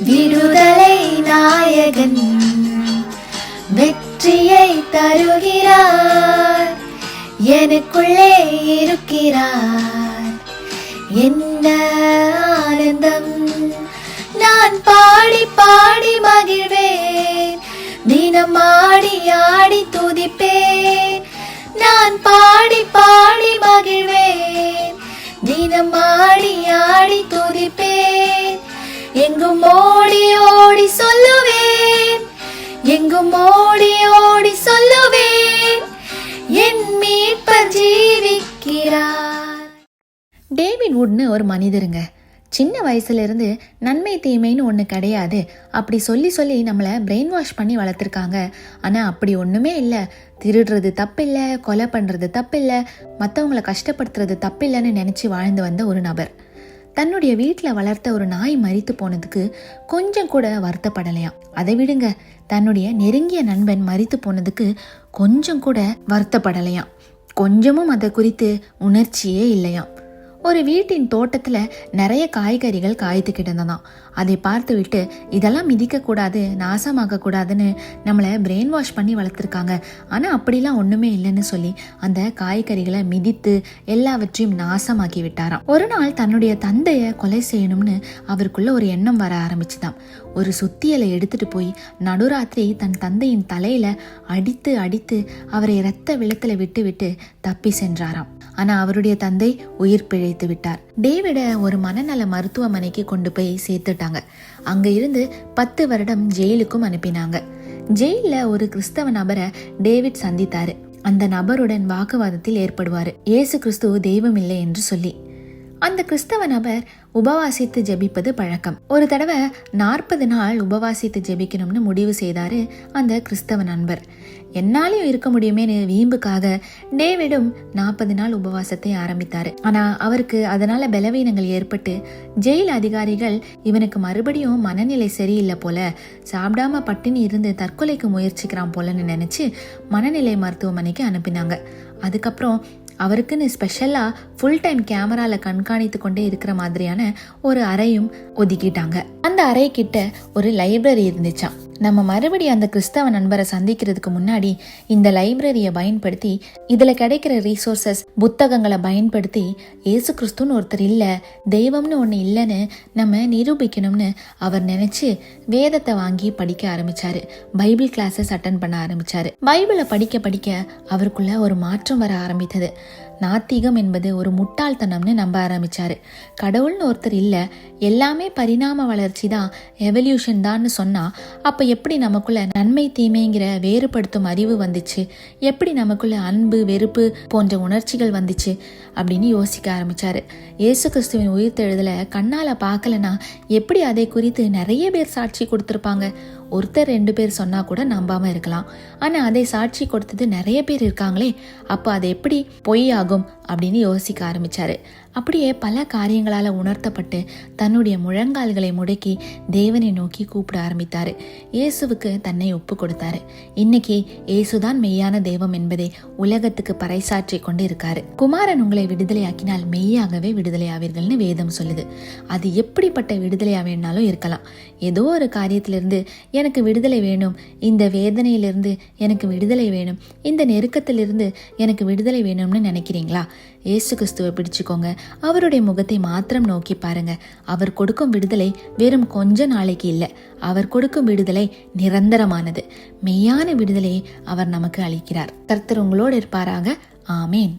விடுதலை நாயகன் வெற்றியை தருகிறார், எனக்குள்ளே இருக்கிறார். என்ன ஆனந்தம்! நான் பாடி பாடி மகிழ்வேன், தினம் ஆடி ஆடி துதிப்பேன். நான் பாடி பாடி மகிழ்வேன், தினம் ஆடி ஆடி துதிப்பேன். எங்கும் ஓடி ஓடி சொல்லுவேன், எங்கும் ஓடி ஓடி சொல்லுவேன், என் மீட்பர் ஜீவிக்கிறார். டேவிட் வுட்னு ஒரு மனிதருங்க. சின்ன வயசுல இருந்து நன்மை தீமைன்னு ஒன்று கிடையாது அப்படி சொல்லி சொல்லி நம்மளை பிரெயின் வாஷ் பண்ணி வளர்த்துருக்காங்க. ஆனால் அப்படி ஒன்றுமே இல்லை. திருடுறது தப்பில்லை, கொலை பண்ணுறது தப்பில்லை, மற்றவங்களை கஷ்டப்படுத்துறது தப்பில்லைன்னு நினச்சி வாழ்ந்து வந்த ஒரு நபர் தன்னுடைய வீட்டில் வளர்த்த ஒரு நாய் மரித்து போனதுக்கு கொஞ்சம் கூட வருத்தப்படலையாம். அதை விடுங்க, தன்னுடைய நெருங்கிய நண்பன் மரித்து போனதுக்கு கொஞ்சம் கூட வருத்தப்படலையாம். கொஞ்சமும் அதை குறித்து உணர்ச்சியே இல்லையாம். ஒரு வீட்டின் தோட்டத்தில் நிறைய காய்கறிகள் காய்த்து கிடந்ததாம். அதை பார்த்து விட்டு இதெல்லாம் மிதிக்கக்கூடாது, நாசமாக்க கூடாதுன்னு நம்மளை பிரெயின் வாஷ் பண்ணி வளர்த்துருக்காங்க. ஆனால் அப்படிலாம் ஒன்றுமே இல்லைன்னு சொல்லி அந்த காய்கறிகளை மிதித்து எல்லாவற்றையும் நாசமாக்கி விட்டாராம். ஒரு நாள் தன்னுடைய தந்தையை கொலை செய்யணும்னு அவருக்குள்ள ஒரு எண்ணம் வர ஆரம்பிச்சுதான். ஒரு சுத்தியலை எடுத்துட்டு போய் நடுராத்திரி தன் தந்தையின் தலையில அடித்து அடித்து அவரை இரத்த வெள்ளத்துல விட்டு விட்டு தப்பி சென்றாராம். ஆனா அவருடைய தந்தை உயிர் பிழைத்து விட்டார். டேவிட ஒரு மனநல மருத்துவமனைக்கு கொண்டு போய் சேர்த்துட்டாங்க. அங்க இருந்து 10 வருடம் ஜெயிலுக்கும் அனுப்பினாங்க. ஜெயில ஒரு கிறிஸ்தவ நபரை டேவிட் சந்தித்தாரு. அந்த நபருடன் வாக்குவாதத்தில் ஏற்படுவாரு, இயேசு கிறிஸ்து தெய்வம் இல்லை என்று சொல்லி. அந்த கிறிஸ்தவ நபர் உபவாசித்து ஜெபிப்பது பழக்கம். ஒரு தடவை 40 நாள் உபவாசித்து ஜெபிக்கணும்னு முடிவு செய்தாரு அந்த கிறிஸ்தவ நண்பர். என்னாலையும் இருக்க முடியுமேனு வீம்புக்காக டேவிடும் 40 நாள் உபவாசத்தை ஆரம்பித்தாரு. ஆனா அவருக்கு அதனால பலவீனங்கள் ஏற்பட்டு ஜெயில் அதிகாரிகள் இவனுக்கு மறுபடியும் மனநிலை சரியில்லை போல, சாப்பிடாம பட்டினி இருந்து தற்கொலைக்கு முயற்சிக்கிறான் போலன்னு நினைச்சு மனநிலை மருத்துவமனைக்கு அனுப்பினாங்க. அதுக்கப்புறம் அவருக்குன்னு ஸ்பெஷலா ஃபுல் டைம் கேமரால கண்காணித்து கொண்டே இருக்கிற மாதிரியான ஒரு அறையும் ஒதுக்கிட்டாங்க. அந்த அறை கிட்ட ஒரு லைப்ரரி இருந்துச்சாம். நம்ம மறுபடியும் அந்த கிறிஸ்தவ நண்பரை சந்திக்கிறதுக்கு முன்னாடி இந்த லைப்ரரியை பயன்படுத்தி இதுல கிடைக்கிற ரீசோர்சஸ் புத்தகங்களை பயன்படுத்தி இயேசு கிறிஸ்துன்னு ஒருத்தர் இல்லை, தெய்வம்னு ஒன்று இல்லைன்னு நம்ம நிரூபிக்கணும்னு அவர் நினைச்சு வேதத்தை வாங்கி படிக்க ஆரம்பிச்சாரு. பைபிள் கிளாஸஸ் அட்டன் பண்ண ஆரம்பிச்சாரு. பைபிளை படிக்க படிக்க அவருக்குள்ள ஒரு மாற்றம் வர ஆரம்பித்தது. நாத்திகம் என்பது ஒரு முட்டாள்தனம்னு நம்ப ஆரம்பிச்சாரு. கடவுள்னு ஒருத்தர் இல்லை, எல்லாமே பரிணாம வளர்ச்சி தான், எவல்யூஷன் தான்னு சொன்னா அப்ப எப்படி நமக்குள்ள நன்மை தீமைங்கிற வேறுபடுத்தும் அறிவு வந்துச்சு, எப்படி நமக்குள்ள அன்பு வெறுப்பு போன்ற உணர்ச்சிகள் வந்துச்சு அப்படின்னு யோசிக்க ஆரம்பிச்சாரு. இயேசு கிறிஸ்துவின் உயிர்த்தெழுதல கண்ணால பார்க்கலனா எப்படி அதை குறித்து நிறைய பேர் சாட்சி கொடுத்திருப்பாங்க. ஒருத்தர் 2 பேர் சொன்னா கூட நம்பாம இருக்கலாம். ஆனா அதை சாட்சி கொடுத்தது நிறைய பேர் இருக்காங்களே, அப்ப அது எப்படி பொய் ஆகும் அப்படின்னு யோசிக்க ஆரம்பிச்சாரு. அப்படியே பல காரியங்களால உணர்த்தப்பட்டு தன்னுடைய முழங்கால்களை முடக்கி தேவனை நோக்கி கூப்பிட ஆரம்பித்தாரு. இயேசுவுக்கு தன்னை ஒப்பு கொடுத்தாரு. இன்னைக்கு இயேசுதான் மெய்யான தெய்வம் என்பதை உலகத்துக்கு பறைசாற்றி கொண்டு இருக்காரு. குமாரன் உங்களை விடுதலையாக்கினால் மெய்யாகவே விடுதலையாவீர்கள்னு வேதம் சொல்லுது. அது எப்படிப்பட்ட விடுதலையா வேணாலும் இருக்கலாம். ஏதோ ஒரு காரியத்திலிருந்து எனக்கு விடுதலை வேணும், இந்த வேதனையிலிருந்து எனக்கு விடுதலை வேணும், இந்த நெருக்கத்திலிருந்து எனக்கு விடுதலை வேணும்னு நினைக்கிறீங்களா? இயேசு கிறிஸ்துவை பிடிச்சுக்கோங்க. அவருடைய முகத்தை மாத்திரம் நோக்கி பாருங்க. அவர் கொடுக்கும் விடுதலை வெறும் கொஞ்ச நாளைக்கு இல்லை, அவர் கொடுக்கும் விடுதலை நிரந்தரமானது. மெய்யான விடுதலையை அவர் நமக்கு அளிக்கிறார். கர்த்தர் உங்களோடு இருப்பாராக. ஆமேன்.